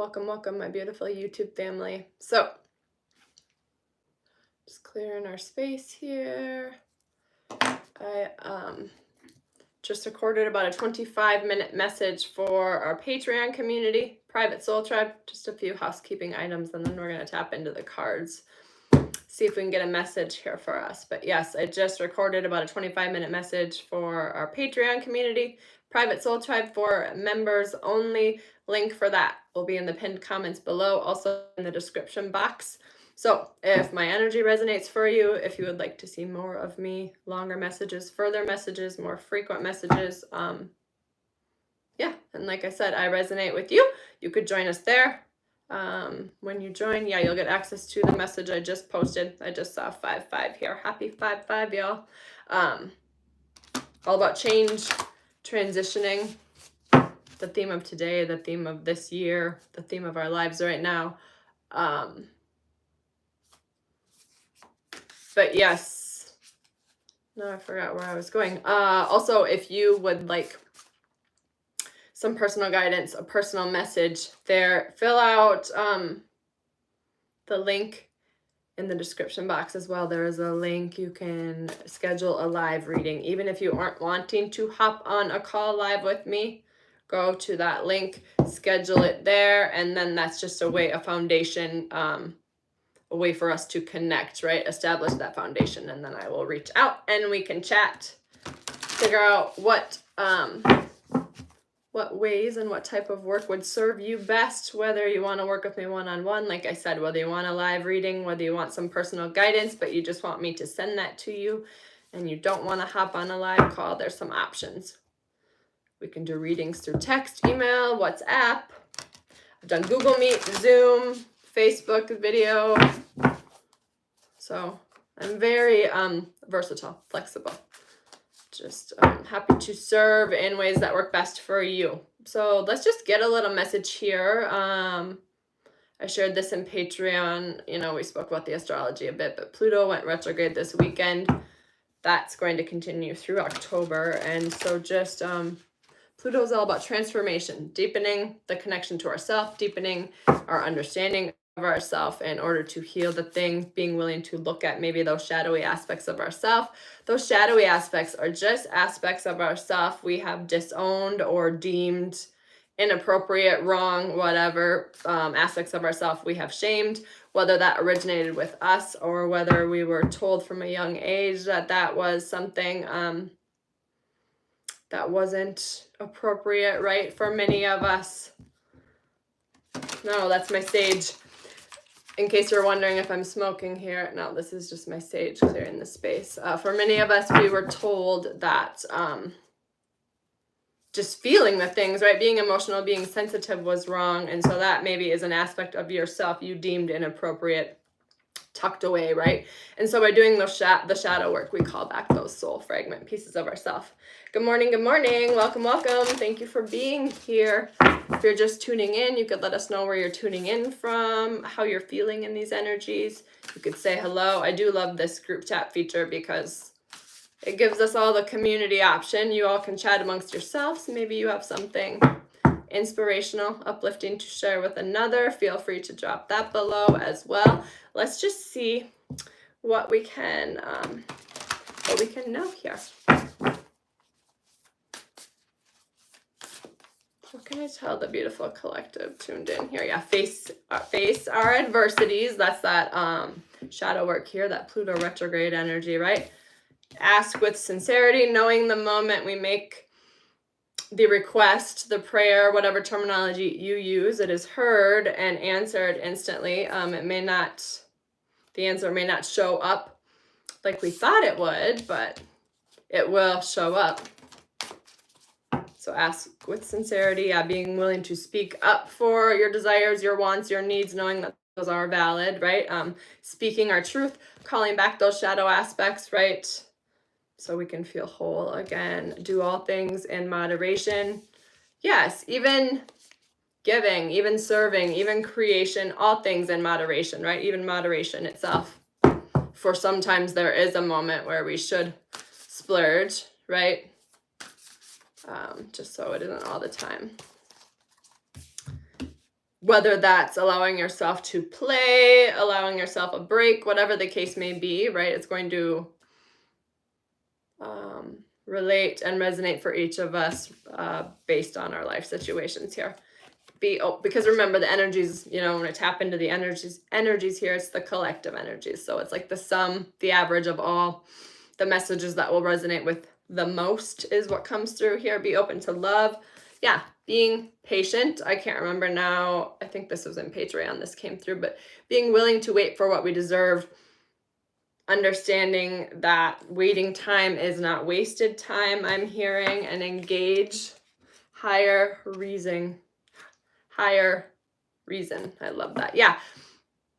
Welcome, welcome, my beautiful YouTube family. So, just clearing our space here. I just recorded about a 25-minute message for our Patreon community, Private Soul Tribe, just a few housekeeping items, and then we're going to tap into the cards, see if we can get a message here for us. But yes, I just recorded about a 25-minute message for our Patreon community, Private Soul Tribe for members only. Link for that will be in the pinned comments below, also in the description box. So if my energy resonates for you, if you would like to see more of me, longer messages, further messages, more frequent messages, yeah, and like I said, I resonate with you. You could join us there. When you join, yeah, you'll get access to the message I just posted. I just saw 5-5 here. Happy 5-5, y'all. All about change, transitioning, the theme of today, the theme of this year, the theme of our lives right now. But yes, no, I forgot where I was going. Also, if you would like some personal guidance, a personal message there, fill out the link in the description box as well. There is a link. You can schedule a live reading. Even if you aren't wanting to hop on a call live with me, go to that link, schedule it there, and then that's just a way, a foundation, a way for us to connect, right? Establish that foundation, and then I will reach out and we can chat, figure out what ways and what type of work would serve you best, whether you want to work with me one-on-one, like I said, whether you want a live reading, whether you want some personal guidance, but you just want me to send that to you and you don't want to hop on a live call, there's some options. We can do readings through text, email, WhatsApp. I've done Google Meet, Zoom, Facebook video. So I'm very versatile, flexible. Just happy to serve in ways that work best for you. So let's just get a little message here. I shared this in Patreon. You know, we spoke about the astrology a bit, but Pluto went retrograde this weekend. That's going to continue through October. And so just Pluto is all about transformation, deepening the connection to ourself, deepening our understanding of ourself in order to heal the thing, being willing to look at maybe those shadowy aspects of ourself. Those shadowy aspects are just aspects of ourself we have disowned or deemed inappropriate, wrong, whatever, aspects of ourself we have shamed, whether that originated with us or whether we were told from a young age that that was something that wasn't appropriate, right, for many of us. No, that's my sage. In case you're wondering if I'm smoking here, no, this is just my sage clearing the space. For many of us, we were told that just feeling the things, right, being emotional, being sensitive was wrong. And so that maybe is an aspect of yourself you deemed inappropriate, tucked away, right? And so by doing the shadow work, we call back those soul fragment pieces of ourselves. Good morning, good morning. Welcome, welcome. Thank you for being here. If you're just tuning in, you could let us know where you're tuning in from, how you're feeling in these energies. You could say hello. I do love this group chat feature because it gives us all the community option. You all can chat amongst yourselves. Maybe you have something inspirational, uplifting to share with another. Feel free to drop that below as well. Let's just see what we can know here. What can I tell the beautiful collective tuned in here? Yeah, face our adversities. That's that shadow work here, that Pluto retrograde energy, right? Ask with sincerity, knowing the moment we make the request, the prayer, whatever terminology you use, it is heard and answered instantly. The answer may not show up like we thought it would, but it will show up. So ask with sincerity, being willing to speak up for your desires, your wants, your needs, knowing that those are valid, right? Speaking our truth, calling back those shadow aspects, right? So we can feel whole again. Do all things in moderation. Yes, even giving, even serving, even creation, all things in moderation, right? Even moderation itself. For sometimes there is a moment where we should splurge, right? Just so it isn't all the time. whether that's allowing yourself to play, allowing yourself a break, whatever the case may be, right? It's going to relate and resonate for each of us based on our life situations here. Because remember, the energies, when I tap into the energies here, it's the collective energies. So it's like the sum, the average of all the messages that will resonate with the most is what comes through here. Be open to love. Yeah, being patient. I can't remember now. I think this was in Patreon. This came through, but being willing to wait for what we deserve. Understanding that waiting time is not wasted time, I'm hearing, and engage higher reason. I love that. Yeah.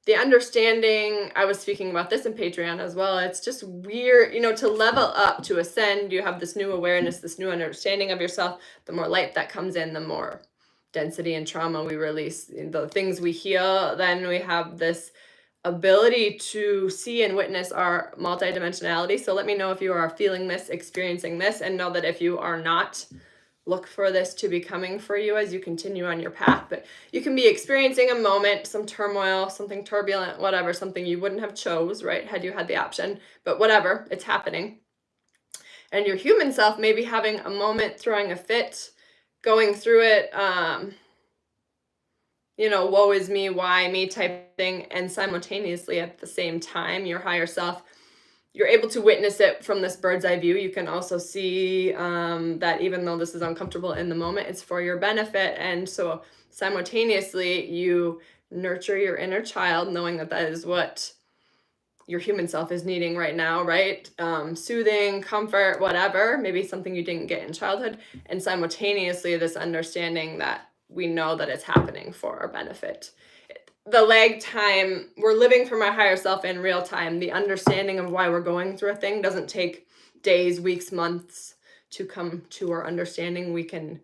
The understanding, I was speaking about this in Patreon as well. It's just weird, to level up, to ascend, you have this new awareness, this new understanding of yourself. The more light that comes in, the more density and trauma we release, the things we heal. Then we have this ability to see and witness our multidimensionality. So let me know if you are feeling this, experiencing this, and know that if you are not, look for this to be coming for you as you continue on your path. But you can be experiencing a moment, some turmoil, something turbulent, whatever, something you wouldn't have chose, right, had you had the option, but whatever, it's happening. And your human self may be having a moment, throwing a fit, going through it, woe is me, why me type thing. And simultaneously at the same time, your higher self, you're able to witness it from this bird's eye view. You can also see that even though this is uncomfortable in the moment, it's for your benefit. And so simultaneously, you nurture your inner child, knowing that that is what your human self is needing right now, right? Soothing, comfort, whatever, maybe something you didn't get in childhood. And simultaneously, this understanding that we know that it's happening for our benefit. The lag time, we're living from our higher self in real time. The understanding of why we're going through a thing doesn't take days, weeks, months to come to our understanding. We can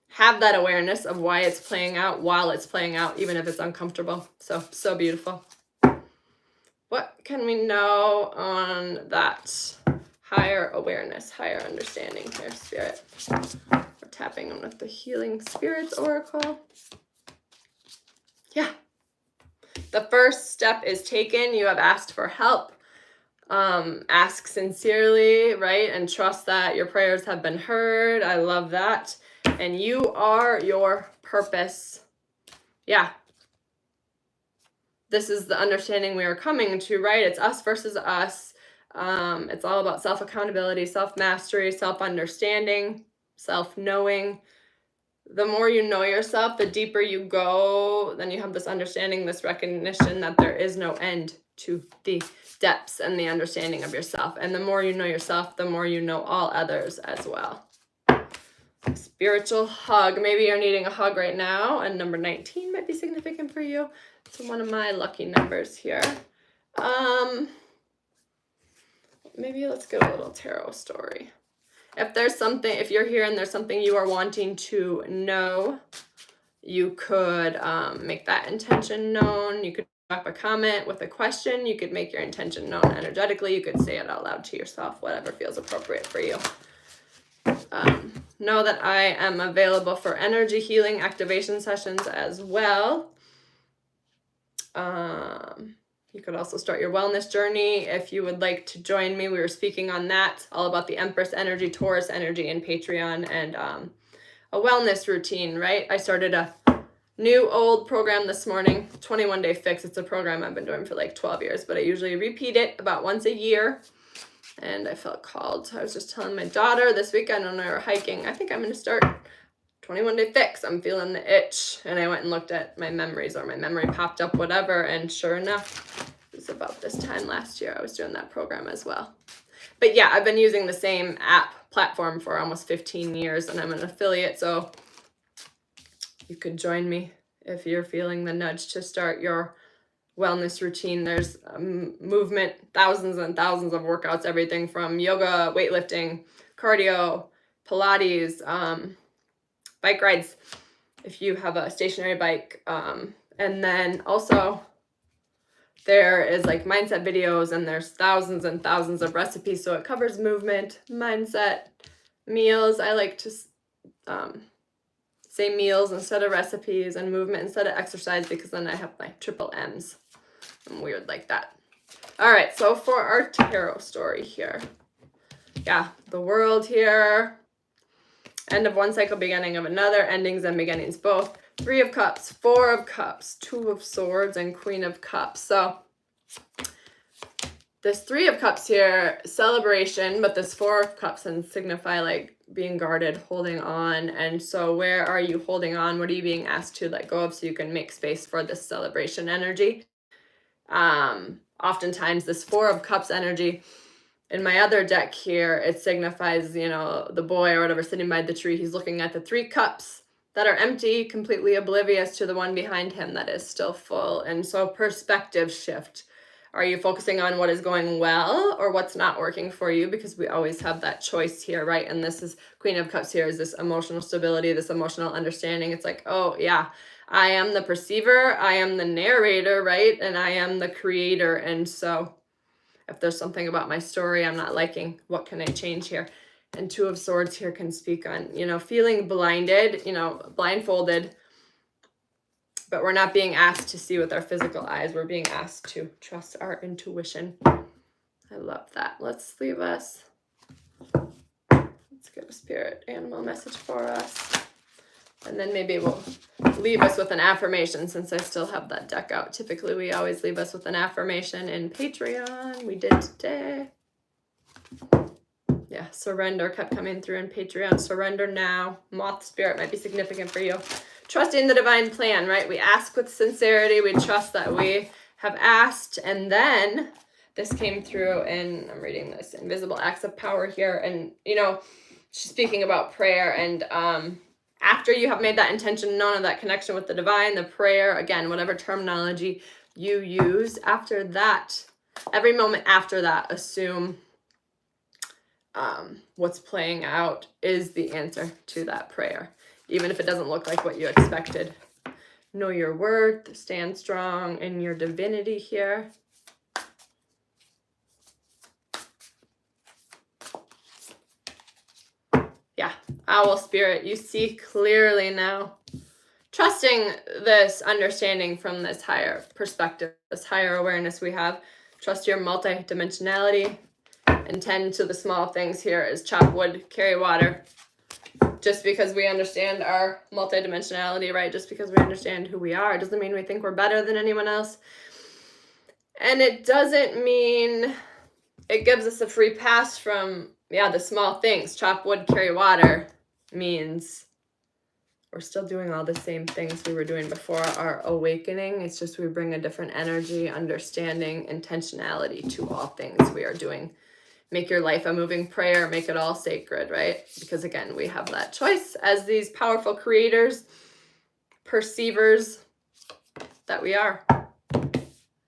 have that awareness of why it's playing out while it's playing out, even if it's uncomfortable. So beautiful. What can we know on that higher awareness, higher understanding here, Spirit? We're tapping on with the Healing Spirits Oracle. Yeah. The first step is taken. You have asked for help. Ask sincerely, right? And trust that your prayers have been heard. I love that. And you are your purpose. Yeah. This is the understanding we are coming to, right? It's us versus us. It's all about self-accountability, self-mastery, self-understanding, self-knowing. The more you know yourself, the deeper you go, then you have this understanding, this recognition that there is no end to the depths and the understanding of yourself. And the more you know yourself, the more you know all others as well. Spiritual hug. Maybe you're needing a hug right now, and number 19 might be significant for you. It's one of my lucky numbers here. Maybe let's get a little tarot story. If you're here and there's something you are wanting to know, you could make that intention known. You could drop a comment with a question. You could make your intention known energetically. You could say it out loud to yourself, whatever feels appropriate for you. Know that I am available for energy healing activation sessions as well. You could also start your wellness journey if you would like to join me. We were speaking on that, all about the Empress energy, Taurus energy in Patreon, and a wellness routine, right? I started a new old program this morning, 21-day fix. It's a program I've been doing for like 12 years, but I usually repeat it about once a year. And I felt called. I was just telling my daughter this weekend when we were hiking, I think I'm going to start 21-day fix. I'm feeling the itch. And I went and looked at my memories, or my memory popped up, whatever. And sure enough, it was about this time last year I was doing that program as well. But yeah, I've been using the same app platform for almost 15 years, and I'm an affiliate. So you could join me if you're feeling the nudge to start your wellness routine. There's movement, thousands and thousands of workouts, everything from yoga, weightlifting, cardio, Pilates, bike rides if you have a stationary bike. And then also there is like mindset videos, and there's thousands and thousands of recipes. So it covers movement, mindset, meals. I like to say meals instead of recipes, and movement instead of exercise, because then I have my triple M's. I'm weird like that. All right, so for our tarot story here. Yeah, the world here. End of one cycle, beginning of another, endings and beginnings both. 3 of Cups, 4 of Cups, 2 of Swords, and Queen of Cups. So this 3 of Cups here, celebration, but this 4 of Cups and signify like being guarded, holding on. And so where are you holding on? What are you being asked to let go of so you can make space for this celebration energy? Oftentimes this 4 of Cups energy, in my other deck here, it signifies, you know, the boy or whatever sitting by the tree. He's looking at the 3 cups that are empty, completely oblivious to the one behind him that is still full. And so perspective shift. Are you focusing on what is going well or what's not working for you? Because we always have that choice here, right? And this is Queen of Cups here, is this emotional stability, this emotional understanding. It's like, oh yeah, I am the perceiver, I am the narrator, right? And I am the creator. And so if there's something about my story I'm not liking, what can I change here? And 2 of Swords here can speak on, you know, feeling blinded, you know, blindfolded, but we're not being asked to see with our physical eyes. We're being asked to trust our intuition. I love that. Let's get a spirit animal message for us. And then maybe we'll leave us with an affirmation, since I still have that deck out. Typically, we always leave us with an affirmation in Patreon. We did today. Yeah, surrender kept coming through in Patreon. Surrender now. Moth spirit might be significant for you. Trusting the divine plan, right? We ask with sincerity. We trust that we have asked. And then this came through, and I'm reading this, Invisible Acts of Power here. And, you know, she's speaking about prayer, and after you have made that intention known of that connection with the divine, the prayer, again, whatever terminology you use, after that, every moment after that, assume what's playing out is the answer to that prayer, even if it doesn't look like what you expected. Know your worth, stand strong in your divinity here. Yeah, Owl Spirit, you see clearly now. Trusting this understanding from this higher perspective, this higher awareness we have. Trust your multi-dimensionality and tend to the small things here as chop wood, carry water. Just because we understand our multi-dimensionality, right? Just because we understand who we are, doesn't mean we think we're better than anyone else. And it doesn't mean it gives us a free pass from, yeah, the small things. Chop wood, carry water means we're still doing all the same things we were doing before our awakening. It's just we bring a different energy, understanding, intentionality to all things we are doing. Make your life a moving prayer. Make it all sacred, right? Because again, we have that choice as these powerful creators, perceivers that we are.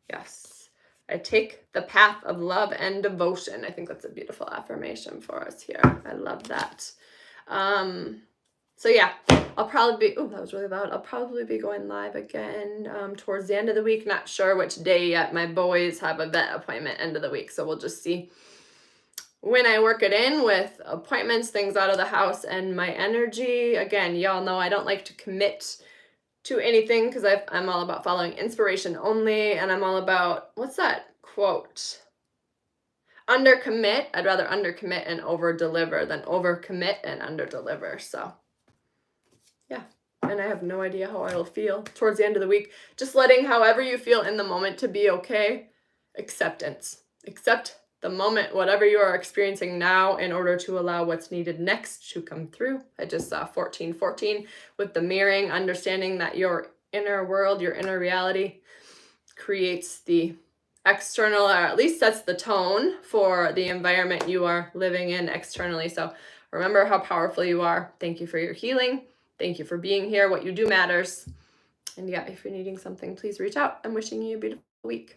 Yes. I take the path of love and devotion. I think that's a beautiful affirmation for us here. I love that. So yeah, I'll probably be, oh, that was really loud. I'll probably be going live again towards the end of the week. Not sure which day yet. My boys have a vet appointment end of the week. So we'll just see when I work it in with appointments, things out of the house, and my energy. Again, y'all know I don't like to commit to anything because I'm all about following inspiration only. And I'm all about, what's that quote? Undercommit. I'd rather undercommit and over-deliver than overcommit and under-deliver. So yeah, and I have no idea how I will feel towards the end of the week. Just letting however you feel in the moment to be okay. Acceptance. Accept the moment, whatever you are experiencing now, in order to allow what's needed next to come through. I just saw 1414 with the mirroring, understanding that your inner world, your inner reality creates the external, or at least sets the tone for the environment you are living in externally. So remember how powerful you are. Thank you for your healing. Thank you for being here. What you do matters. And yeah, if you're needing something, please reach out. I'm wishing you a beautiful week.